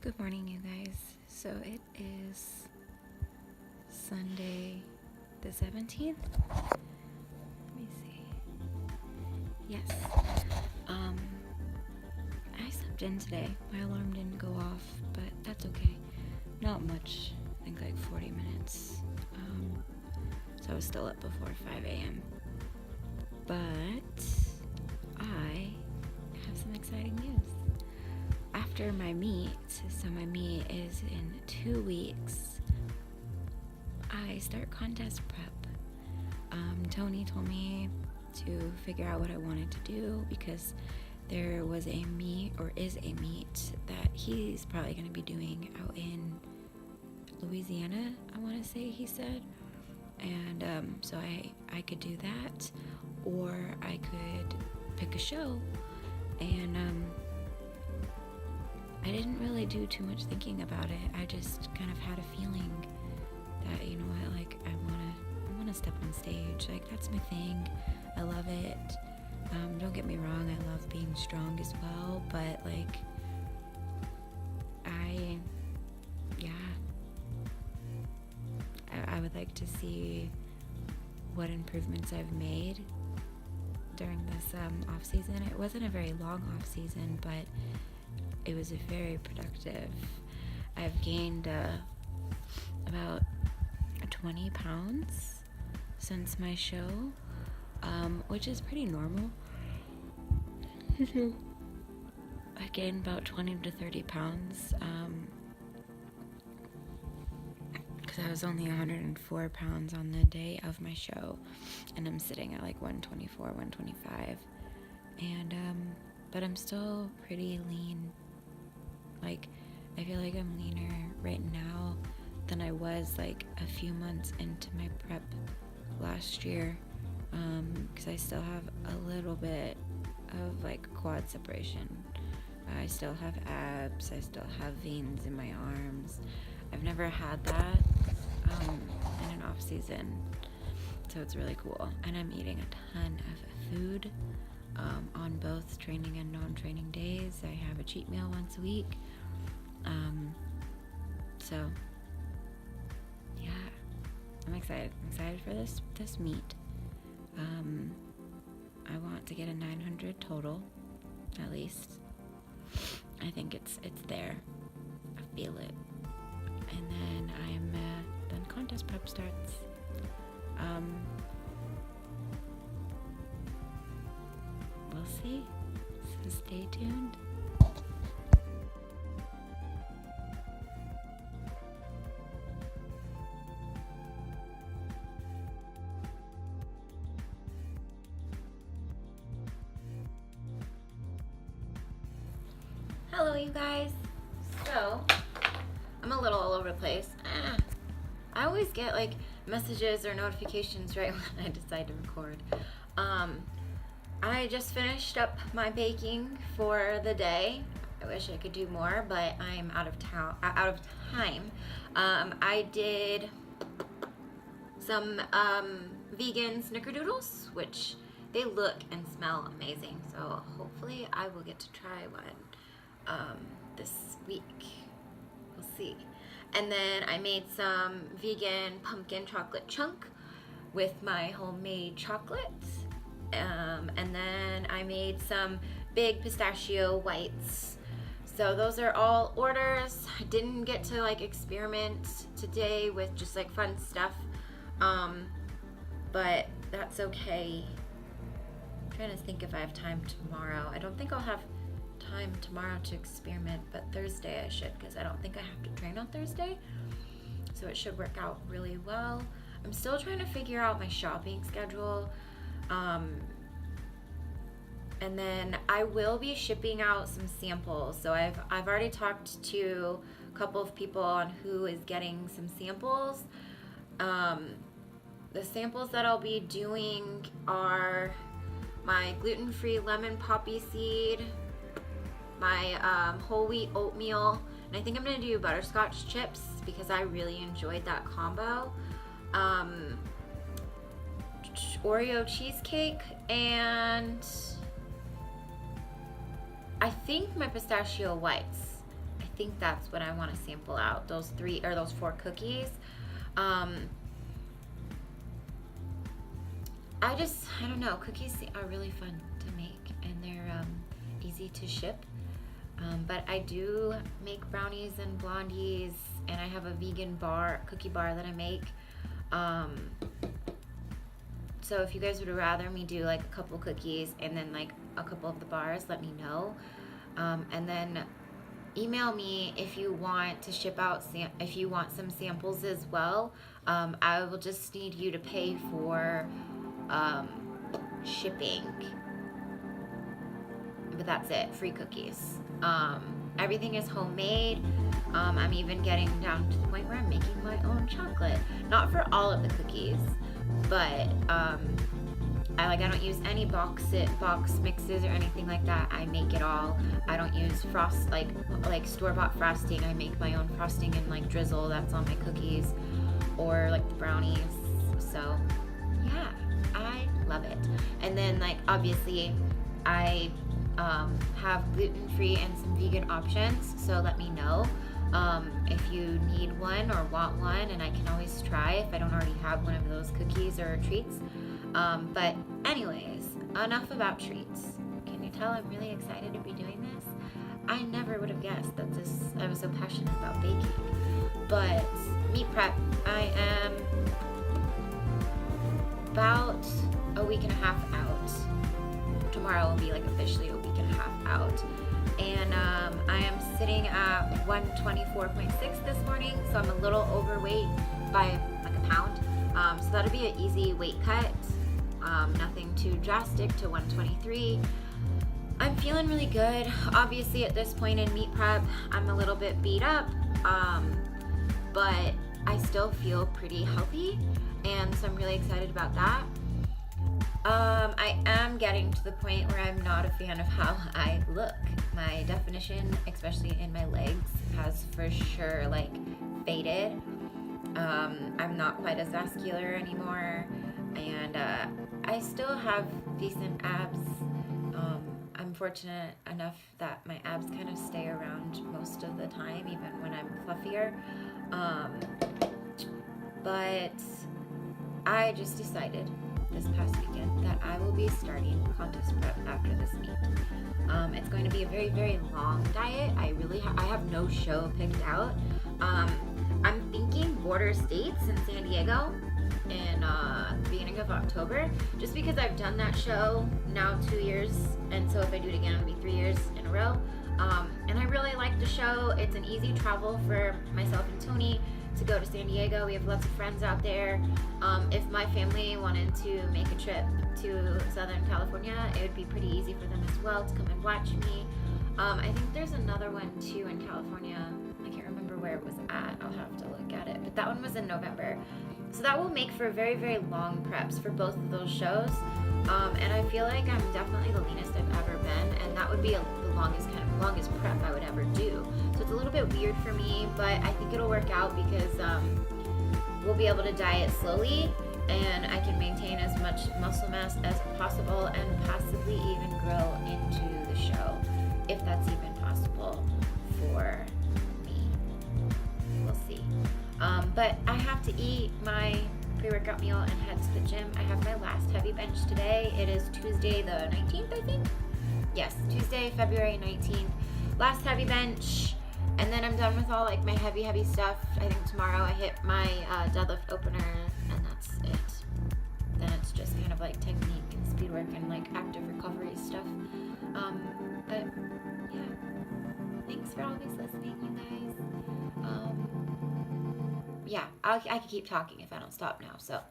Good morning, you guys. So it is Sunday the 17th. Let me see. Yes. Um, I slept in today. My alarm didn't go off, but that's okay. Not much. I think like 40 minutes. So I was still up before 5 a.m. But I have some exciting news. After my meet, so my meet is in 2 weeks, I start contest prep. Tony told me to figure out what I wanted to do because there was a meet, or is a meet, that he's probably going to be doing out in Louisiana, I want to say he said. And so I could do that, or I could pick a show. And I didn't really do too much thinking about it. I just kind of had a feeling that, you know what, like I wanna step on stage. Like that's my thing. I love it. Don't get me wrong, I love being strong as well, but like I would like to see what improvements I've made during this off season. It wasn't a very long off season, but it was very productive. I've gained about 20 pounds since my show, which is pretty normal. I gained about 20 to 30 pounds because I was only 104 pounds on the day of my show, and I'm sitting at like 124, 125, and but I'm still pretty lean. Like I feel like I'm leaner right now than I was like a few months into my prep last year, because I still have a little bit of like quad separation. I still have abs, I still have veins in my arms. I've never had that in an off season, so it's really cool. And I'm eating a ton of food on both training and non-training days. I have a cheat meal once a week. So yeah, I'm excited. I'm excited for this meet. I want to get a 900 total, at least. I think it's there. I feel it. And then then contest prep starts. We'll see. So stay tuned. Hello, you guys. So, I'm a little all over the place. I always get like messages or notifications right when I decide to record. I just finished up my baking for the day. I wish I could do more, but I'm out of time. I did some vegan snickerdoodles, which they look and smell amazing. So hopefully I will get to try one this week. We'll see. And then I made some vegan pumpkin chocolate chunk with my homemade chocolate. And then I made some big pistachio whites. So those are all orders. I didn't get to like experiment today with just like fun stuff. But that's okay. I'm trying to think if I have time tomorrow. I don't think I'll have time tomorrow to experiment, but Thursday I should, because I don't think I have to train on Thursday, so it should work out really well. I'm still trying to figure out my shopping schedule, and then I will be shipping out some samples. So I've already talked to a couple of people on who is getting some samples. The samples that I'll be doing are my gluten-free lemon poppy seed, my whole wheat oatmeal, and I think I'm gonna do butterscotch chips because I really enjoyed that combo. Oreo cheesecake, and I think my pistachio whites. I think that's what I want to sample out. Those 4 cookies. I don't know. Cookies are really fun to make, and they're easy to ship. But I do make brownies and blondies, and I have a vegan cookie bar that I make. So if you guys would rather me do like a couple cookies and then like a couple of the bars, let me know. And then email me if you want to ship out, if you want some samples as well. I will just need you to pay for shipping. But that's it, free cookies. Everything is homemade. I'm even getting down to the point where I'm making my own chocolate. Not for all of the cookies, but I don't use any box mixes or anything like that. I make it all. I don't use like store-bought frosting. I make my own frosting and like drizzle that's on my cookies, or like the brownies. So yeah, I love it. And then like obviously I have gluten-free and some vegan options, so let me know if you need one or want one, and I can always try if I don't already have one of those cookies or treats. But anyways, enough about treats. Can you tell I'm really excited to be doing this? I never would have guessed that I was so passionate about baking. But meat prep, I am about a week and a half out. Tomorrow will be like officially a week and a half out. And I am sitting at 124.6 this morning, so I'm a little overweight by like a pound. So that'll be an easy weight cut. Nothing too drastic to 123. I'm feeling really good. Obviously at this point in meat prep, I'm a little bit beat up, but I still feel pretty healthy, and so I'm really excited about that. I am getting to the point where I'm not a fan of how I look. My definition, especially in my legs, has for sure like faded. I'm not quite as vascular anymore, and I still have decent abs. I'm fortunate enough that my abs kind of stay around most of the time, even when I'm fluffier. But I just decided this past weekend that I will be starting contest prep after this meet. It's going to be a very, very long diet. I have no show picked out. I'm thinking border states in San Diego in the beginning of October, just because I've done that show now 2 years, and so if I do it again, it'll be 3 years in a row. And I really like the show. It's an easy travel for myself and Tony to go to San Diego. We have lots of friends out there. If my family wanted to make a trip to Southern California, it would be pretty easy for them as well to come and watch me. I think there's another one too in California. I can't remember where it was at. I'll have to look at it. But that one was in November. So that will make for very, very long preps for both of those shows. And I feel like I'm definitely the leanest I've ever been, and that would be the longest prep I would ever do. So it's a little bit weird for me, but I think it'll work out because we'll be able to diet slowly, and I can maintain as much muscle mass as possible and possibly even grow into the show, if that's even possible for me. We'll see. But I have to eat my pre-workout meal and head to the gym. I have my last heavy bench today. It is Tuesday the 19th, I think. Yes, Tuesday, February 19th. Last heavy bench, and then I'm done with all like my heavy stuff. I think tomorrow I hit my deadlift opener, and that's it. Then it's just kind of like technique and speed work and like active recovery stuff. But yeah, thanks for always listening, you guys. Yeah, I can keep talking if I don't stop now, so